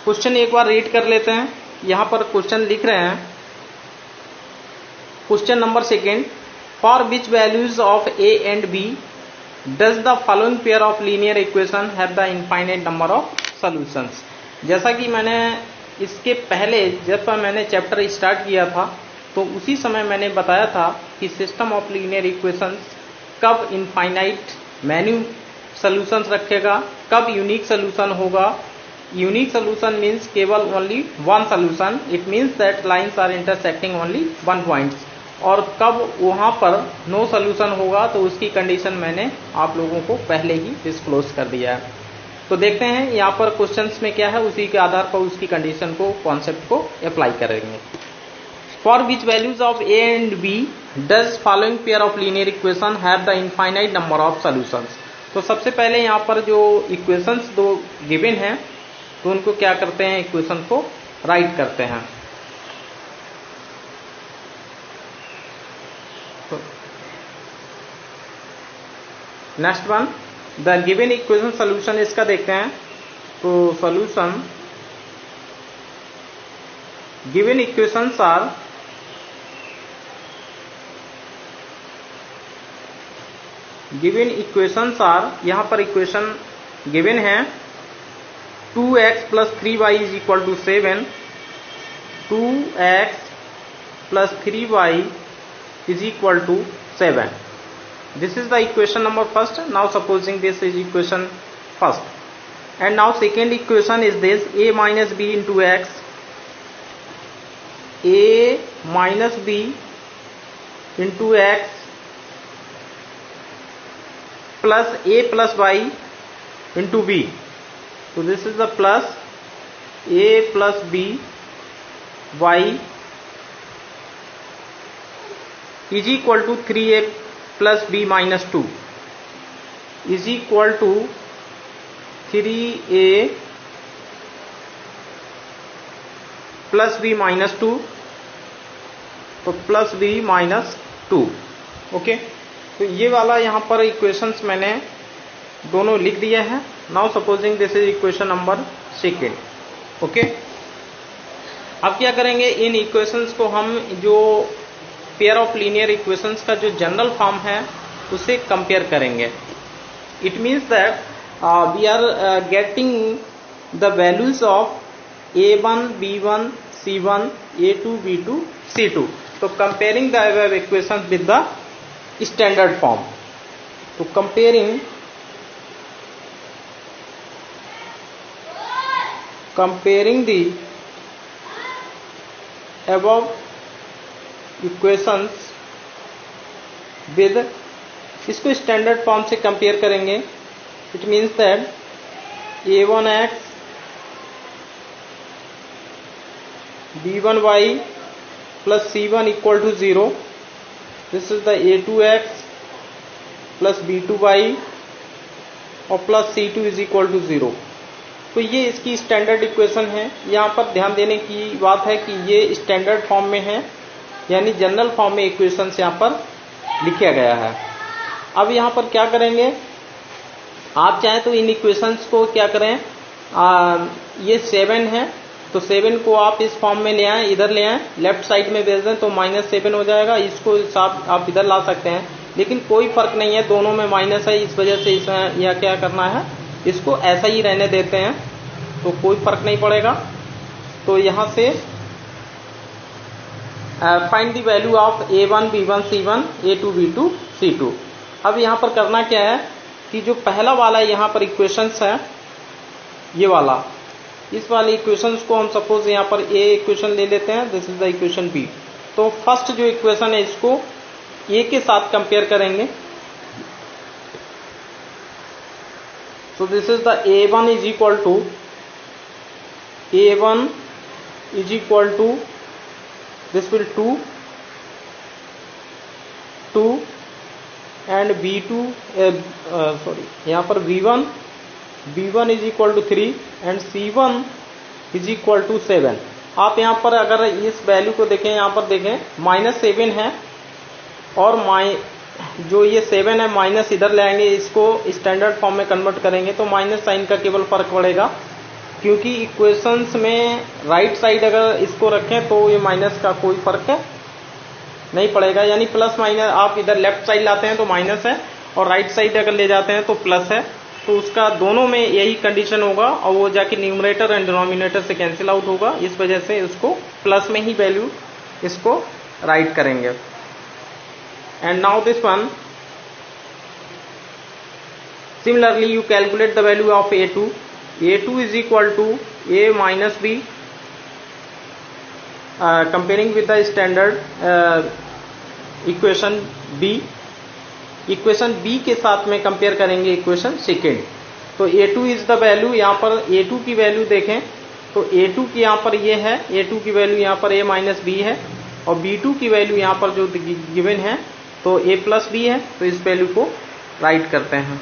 Question एक बार read कर लेते हैं। यहाँ पर क्वेश्चन लिख रहे हैं, question number second, for which values of a and b does the following pair of linear equation have the infinite number of solutions. जैसा कि मैंने इसके पहले जब मैंने चैप्टर स्टार्ट किया था तो उसी समय मैंने बताया था कि सिस्टम ऑफ लीनियर इक्वेशंस कब इनफाइनाइट मैन्यू सॉल्यूशंस रखेगा, कब यूनिक सॉल्यूशन होगा। यूनिक सॉल्यूशन मीन्स केवल only one solution, it means that lines are intersecting only one points. और कब वहां पर नो सॉल्यूशन होगा तो उसकी कंडीशन मैंने आप लोगों को पहले ही डिस्क्लोज कर दिया है। तो देखते हैं यहाँ पर क्वेश्चंस में क्या है, उसी के आधार पर उसकी कंडीशन को, कॉन्सेप्ट को अप्लाई करेंगे। For which values of a and b does following pair of linear equation have the infinite number of solutions. तो सबसे पहले यहाँ पर जो इक्वेशंस दो गिवन हैं तो उनको क्या करते हैं, इक्वेशन को राइट करते हैं। तो next one, the given equation solution, इसका देखते हैं। तो सॉल्यूशन गिवन इक्वेशंस आर यहाँ पर इक्वेशन गिवन है 2x plus 3y is equal to 7, 2x plus 3y is equal to 7. This is the equation number first. Now supposing this is equation first, and now second equation is this, a minus b into x, a minus b into x plus a plus y into b. So this is the plus a plus b y is equal to 3a plus b minus 2 is equal to 3a plus b minus 2, तो plus b minus 2। Okay, तो ये वाला यहाँ पर equations मैंने दोनों लिख दिए हैं। Now supposing this is equation number second. Okay, अब क्या करेंगे, इन इक्वेशंस को हम जो पेयर ऑफ लीनियर इक्वेशंस का जो जनरल फॉर्म है उसे कंपेयर करेंगे। It means that we are getting the values of a1 b1 c1 a2 b2 c2। तो comparing the above equations with the standard form. तो कंपेयरिंग the above equations with, इसको standard form से compare करेंगे। It means that a1x b1y plus c1 equal to 0, this is the a2x plus b2y और plus c2 is equal to 0। तो ये इसकी standard equation है। यहाँ पर ध्यान देने की बात है कि ये स्टैंडर्ड फॉर्म में है, यानी जनरल फॉर्म में इक्वेशंस यहाँ पर लिखा गया है। अब यहाँ पर क्या करेंगे, आप चाहें तो इन इक्वेशंस को क्या करें, ये 7 है तो 7 को आप इस फॉर्म में ले आए, इधर ले आए, लेफ्ट साइड में भेज दें तो -7 हो जाएगा। इसको आप इधर ला सकते हैं, लेकिन कोई फर्क नहीं है, दोनों में माइनस है, इस वजह से इसमें यह क्या करना है, इसको ऐसा ही रहने देते हैं तो कोई फर्क नहीं पड़ेगा। तो यहां से find the value of a1 b1 c1 a2 b2 c2। अब यहां पर करना क्या है कि जो पहला वाला यहां पर इक्वेशंस है, ये वाला, इस वाले इक्वेशंस को हम सपोज यहां पर a इक्वेशन ले लेते हैं, this is the equation b। तो फर्स्ट जो इक्वेशन है इसको a के साथ कंपेयर करेंगे। So this is the a1 is equal to this will 2 and b2 यहाँ पर b1 is equal to 3 and c1 is equal to 7। आप यहाँ पर अगर इस वैल्यू को देखें, यहाँ पर देखें -7 है और जो ये 7 है माइनस इधर ले आएंगे, इसको स्टैंडर्ड फॉर्म में कन्वर्ट करेंगे तो माइनस साइन का केवल फर्क पड़ेगा। क्योंकि इक्वेशंस में राइट साइड अगर इसको रखें तो ये माइनस का कोई फर्क नहीं पड़ेगा, यानी प्लस माइनस आप इधर लेफ्ट साइड लाते हैं तो माइनस है और राइट साइड अगर ले जाते हैं तो प्लस है, तो उसका दोनों में यही कंडीशन होगा और वो जाके न्यूमरेटर एंड डिनोमिनेटर से कैंसिल आउट होगा, इस वजह से उसको प्लस में ही वैल्यू इसको राइट करेंगे। And now this one similarly you calculate the value of a2 is equal to a minus b comparing with the standard equation b के साथ में कंपेयर करेंगे इक्वेशन सेकेंड। तो a2 इज द वैल्यू, यहाँ पर a2 की value देखें तो a2 की यहाँ पर ये है, a2 की वैल्यू यहाँ पर a माइनस b है और b2 की वैल्यू यहाँ पर जो गिवन है तो a प्लस b है, तो इस वैल्यू को राइट करते हैं।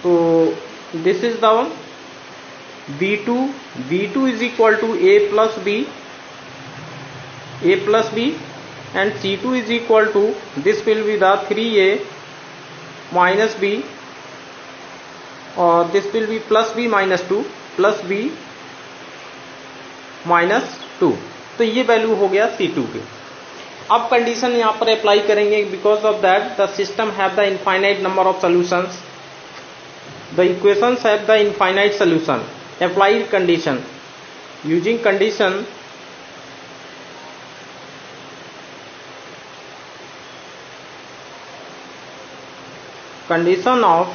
तो this is the one b2 is equal to a plus b and c2 is equal to, this will be the 3a minus b और this will be plus b minus 2 plus b minus 2। तो ये value हो गया c2 के। अब condition यहाँ पर apply करेंगे, because of that the system have the infinite number of solutions, the equations have the infinite solution. Applied condition, using condition of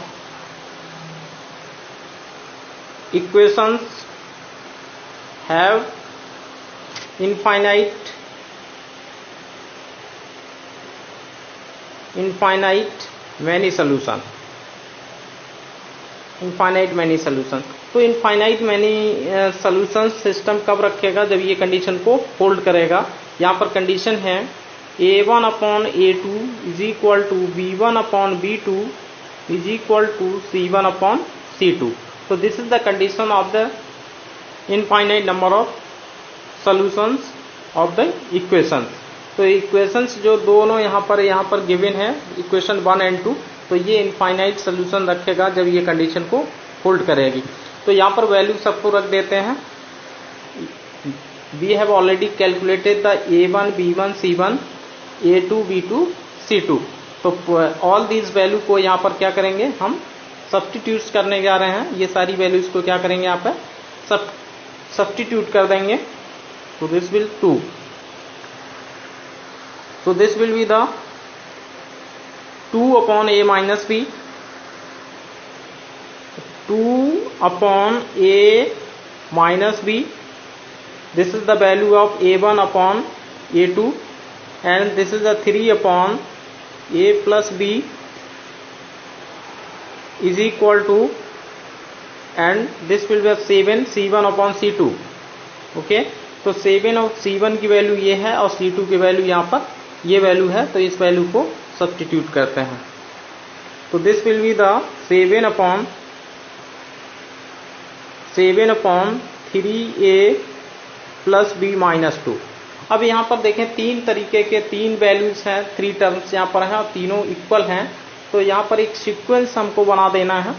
equations have infinite many solution, infinite many solution. तो infinite many solution system कब रखेगा, जब ये condition को hold करेगा। यहाँ पर condition है a1 upon a2 is equal to b1 upon b2 is equal to c1 upon c2। तो this is the condition of the infinite number of solutions of the equations. तो equations जो दोनों यहाँ पर गिवन है, equation 1 and 2, तो ये infinite solution रखेगा जब ये कंडीशन को होल्ड करेगी। तो यहाँ पर वैल्यू सबको रख देते हैं। We have already calculated the a1 b1 c1 a2 b2 c2। तो ऑल दीज वैल्यू को यहाँ पर क्या करेंगे, हम सब्स्टिट्यूट करने जा रहे हैं। ये सारी वैल्यूज को क्या करेंगे, यहाँ पर सब्स्टिट्यूट कर देंगे। तो this will 2, so this will be the 2 upon a minus b, 2 upon a minus b, this is the value of a1 upon a2 and this is the 3 upon a plus b is equal to, and this will be 7 c1 upon c2। Okay, तो 7 और c1 की value ये है और c2 की वैल्यू यहाँ पर ये वैल्यू है, तो इस वैल्यू को सब्स्टिट्यूट करते हैं। तो this will be the 7 upon 3a plus b minus 2। अब यहाँ पर देखें तीन तरीके के 3 वैल्यूज हैं, 3 टर्म्स यहाँ पर हैं और तीनों इक्वल हैं। तो यहाँ पर एक सीक्वेंस हमको बना देना है।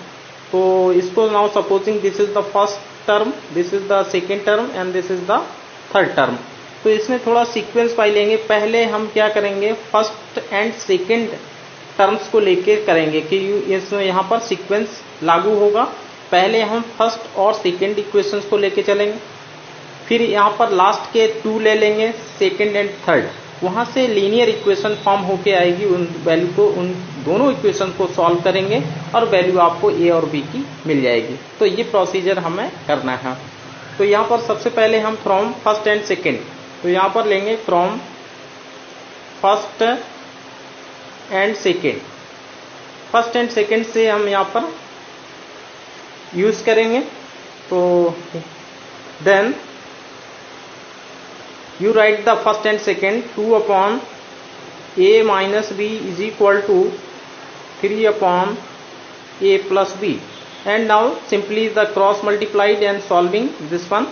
तो इसको now supposing this is the first term, this is the second term and this is the third term. तो इसमें थोड़ा सीक्वेंस पाई लेंगे। पहले हम क्या करेंगे, फर्स्ट एंड सेकेंड टर्म्स को लेके करेंगे कि इसमें यहाँ पर सीक्वेंस लागू होगा। पहले हम फर्स्ट और सेकेंड इक्वेशंस को लेके चलेंगे, फिर यहाँ पर लास्ट के 2 ले लेंगे, सेकेंड एंड थर्ड। वहाँ से लीनियर इक्वेशन फॉर्म होके आएगी, उन वैल्यू को, उन दोनों इक्वेशन को सॉल्व करेंगे और वैल्यू आपको ए और बी की मिल जाएगी। तो ये प्रोसीजर हमें करना है। तो यहाँ पर सबसे पहले हम फ्रॉम फर्स्ट एंड सेकेंड, तो यहाँ पर लेंगे from first and second. First and second से हम यहाँ पर यूज करेंगे। तो then you write the first and second, 2 upon a minus b is equal to 3 upon a plus b, and now simply the cross multiplied and solving this one।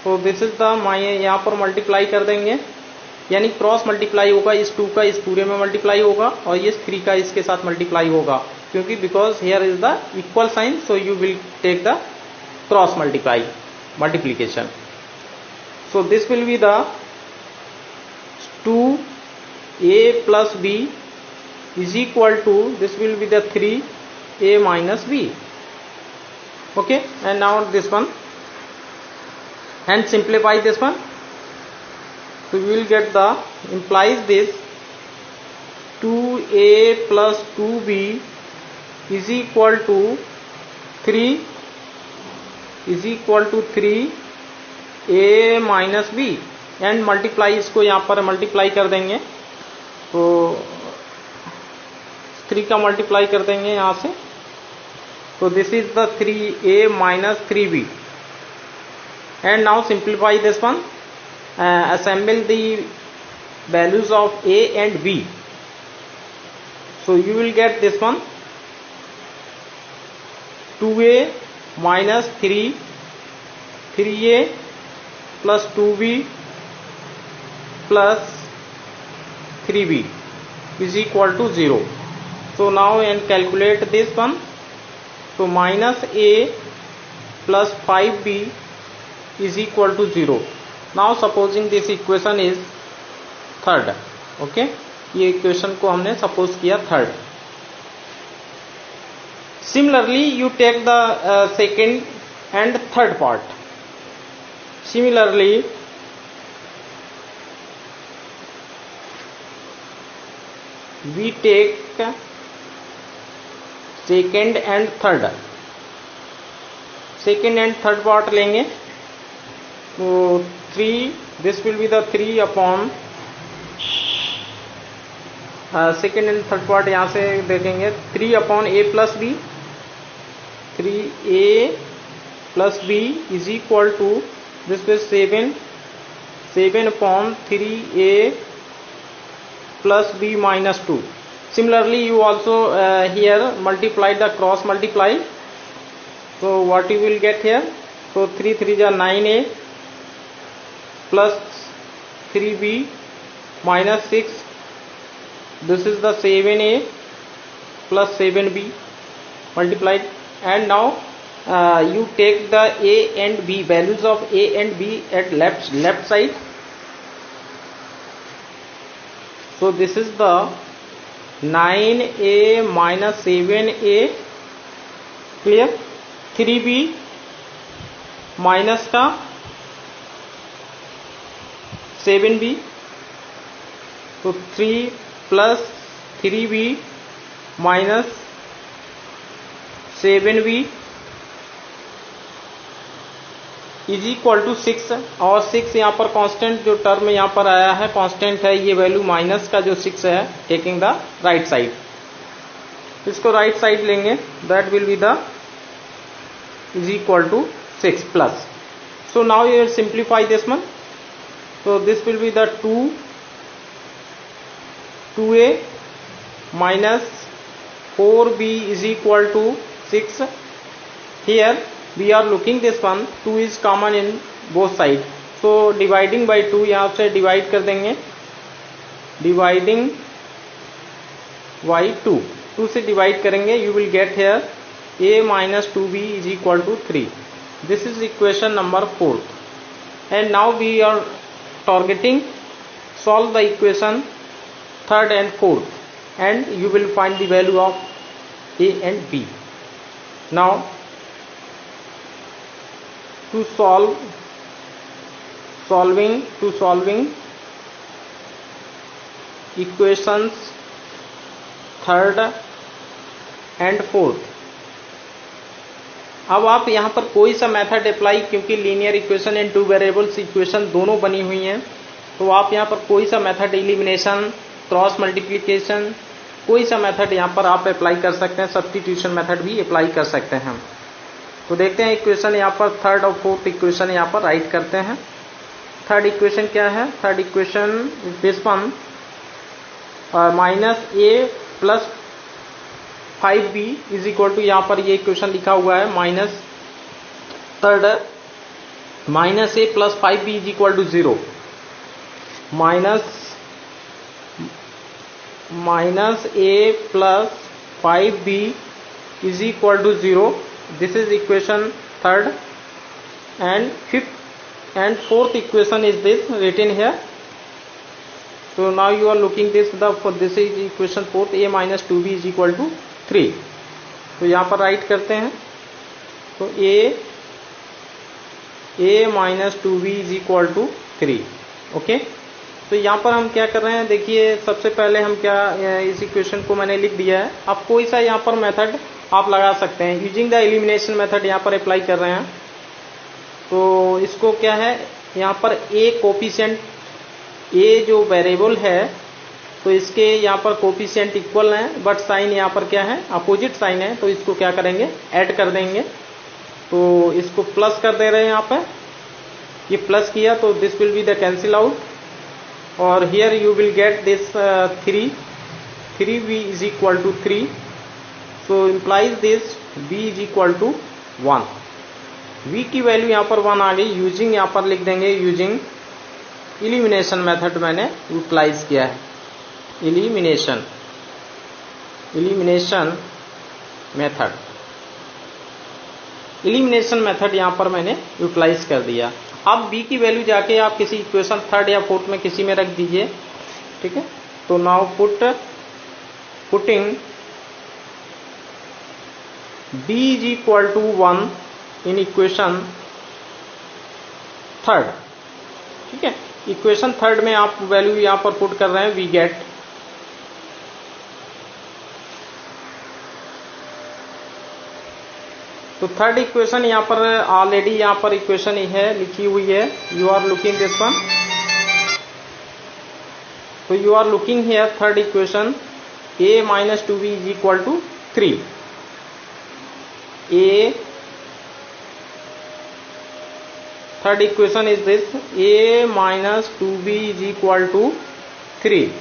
so this is the यहाँ पर multiply कर देंगे, यानी cross multiply होगा, इस 2 का इस पूरे में मल्टीप्लाई होगा और ये 3 का इसके साथ मल्टीप्लाई होगा, क्योंकि because here is the equal sign, so you will take the cross multiplication. So this will be the 2a plus b is equal to, this will be the 3a minus b. Okay, and now this one, and simplify this one. So we will get the, implies this 2a plus 2b is equal to 3 a minus b, and multiply, इसको यहाँ पर multiply कर देंगे, तो 3 का multiply कर देंगे यहाँ से, तो this is the 3a minus 3b. And now simplify this one, assemble the values of a and b. So you will get this one, 2a minus 3a plus 2b plus 3b is equal to 0. So now and calculate this one. So minus a plus 5b is equal to 0. Now supposing this equation is third. Okay, ये equation को हमने suppose किया third. Similarly you take the second and third part. Similarly we take second and third part लेंगे, तो 3, this will be the 3 upon second and third part यहाँ से देखेंगे, 3 upon a plus b, 3a plus b is equal to, this is 7 upon 3a plus b minus 2. Similarly you also here multiply the cross multiply. So what you will get here, so 3 3 is 9a plus 3b minus 6, this is the 7a plus 7b multiplied. And now you take the a and b, values of a and b at left side. So this is the 9a minus 7a, clear, 3b minus का 7b, तो 3 plus 3b minus 7b is equal to 6. और 6 यहाँ पर constant, जो term यहाँ पर आया है कांस्टेंट है, ये वैल्यू माइनस का जो 6 है, टेकिंग द राइट साइड, इसको राइट साइड लेंगे, that will be the is equal to 6 plus. So now you simplify this one, so this will be the 2a minus 4b is equal to 6. Here we are looking this one, 2 is common in both sides, so dividing by 2, यहाँ से divide कर देंगे, dividing by 2 से divide करेंगे, you will get here a minus 2b is equal to 3. This is equation number 4. And now we are targeting solve the equation third and fourth, and you will find the value of a and b. Now to solving equations third and fourth, अब आप यहाँ पर कोई सा method apply, क्योंकि linear equation and two variables equation दोनों बनी हुई हैं, तो आप यहाँ पर कोई सा मेथड, एलिमिनेशन, क्रॉस मल्टीप्लिकेशन, कोई सा मेथड यहाँ पर आप अप्लाई कर सकते हैं, सब्स्टिट्यूशन मेथड भी अप्लाई कर सकते हैं. तो देखते हैं इक्वेशन यहाँ पर थर्ड और फोर्थ इक्वेशन यहाँ पर राइट करते हैं. थर्ड इक्वेशन क्या है? Third equation this one, minus a plus 5b is equal to, यहाँ पर ये इक्वेशन लिखा हुआ है minus third, minus a plus 5b is equal to 0, minus a plus 5b is equal to 0. This is equation third. and fifth and fourth equation is this written here. So now you are looking this for this is equation fourth, a minus 2b is equal to 3. तो यहाँ पर right करते हैं तो a minus 2b is equal to 3. Okay, तो यहाँ पर हम क्या कर रहे हैं, देखिए सबसे पहले हम क्या इस इक्वेशन को मैंने लिख दिया है. अब कोई सा यहाँ पर मेथड आप लगा सकते हैं. यूजिंग द एलिमिनेशन मेथड यहाँ पर अप्लाई कर रहे हैं. तो इसको क्या है, यहाँ पर a कोफिशिएंट, a जो वेरिएबल है तो इसके यहाँ पर कोफिशिएंट इक्वल हैं, बट साइन यहाँ पर क्या है, अपोजिट साइन है. तो इसको क्या करेंगे, ऐड कर देंगे. तो इसको प्लस कर दे रहे हैं यहाँ पे. ये प्लस किया तो this will be the cancel out और here you will get this 3b is equal to 3. So implies this b is equal to 1. v की वैल्यू यहाँ पर 1 आ गई. यूजिंग यहाँ पर लिख देंगे यूजिंग इलिमिनेशन मेथड मैंने यूटिलाइज किया है. इलिमिनेशन मेथड यहाँ पर मैंने यूटिलाइज कर दिया. अब b की वैल्यू जाके आप किसी इक्वेशन थर्ड या फोर्थ में किसी में रख दीजिए. ठीक है, तो now putting b is equal to 1 in equation third. ठीक है, इक्वेशन थर्ड में आप वैल्यू यहां पर पुट कर रहे हैं, वी गेट तो थर्ड इक्वेशन यहां पर ऑलरेडी यहां पर इक्वेशन ही है, लिखी हुई है. You are looking this one. तो you are looking here third equation a minus 2b is equal to 3. Third equation is this, a minus 2b is equal to 3.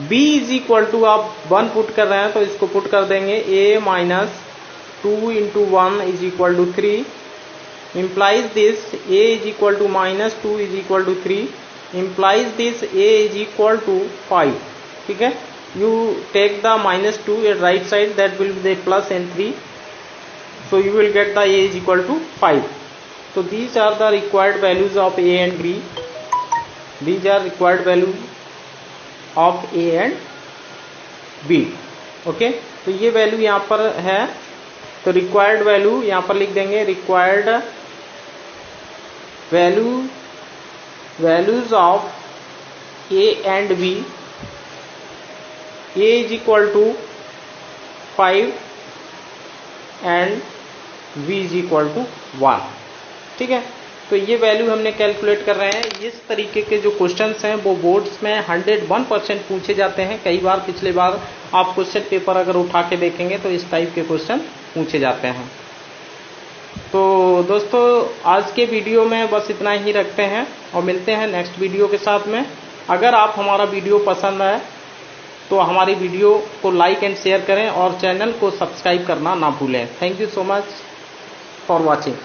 b is equal to आप 1 put कर रहे हैं तो इसको put कर देंगे a minus 2 into 1 is equal to 3. Implies this a is equal to minus 2 is equal to 3. Implies this a is equal to 5. ठीक है, you take the minus 2 at right side, that will be the plus and 3. So you will get the a is equal to 5. So these are the required values of a and b. These are required values of a and b. Okay, तो ये value यहाँ पर है. तो required value यहाँ पर लिख देंगे, required values of a and b. a is equal to 5 and b is equal to 1. ठीक है, तो ये वैल्यू हमने कैलकुलेट कर रहे हैं. इस तरीके के जो क्वेश्चंस हैं वो बोर्ड्स में 101% पूछे जाते हैं. कई बार पिछले बार आप क्वेश्चन पेपर अगर उठा के देखेंगे तो इस टाइप के क्वेश्चन पूछे जाते हैं. तो दोस्तों आज के वीडियो में बस इतना ही रखते हैं और मिलते हैं नेक्स्ट वीडियो के साथ में. अगर आप हमारा वीडियो पसंद आए तो हमारी वीडियो को लाइक एंड शेयर करें और चैनल को सब्सक्राइब करना ना भूलें. Thank you so much for watching.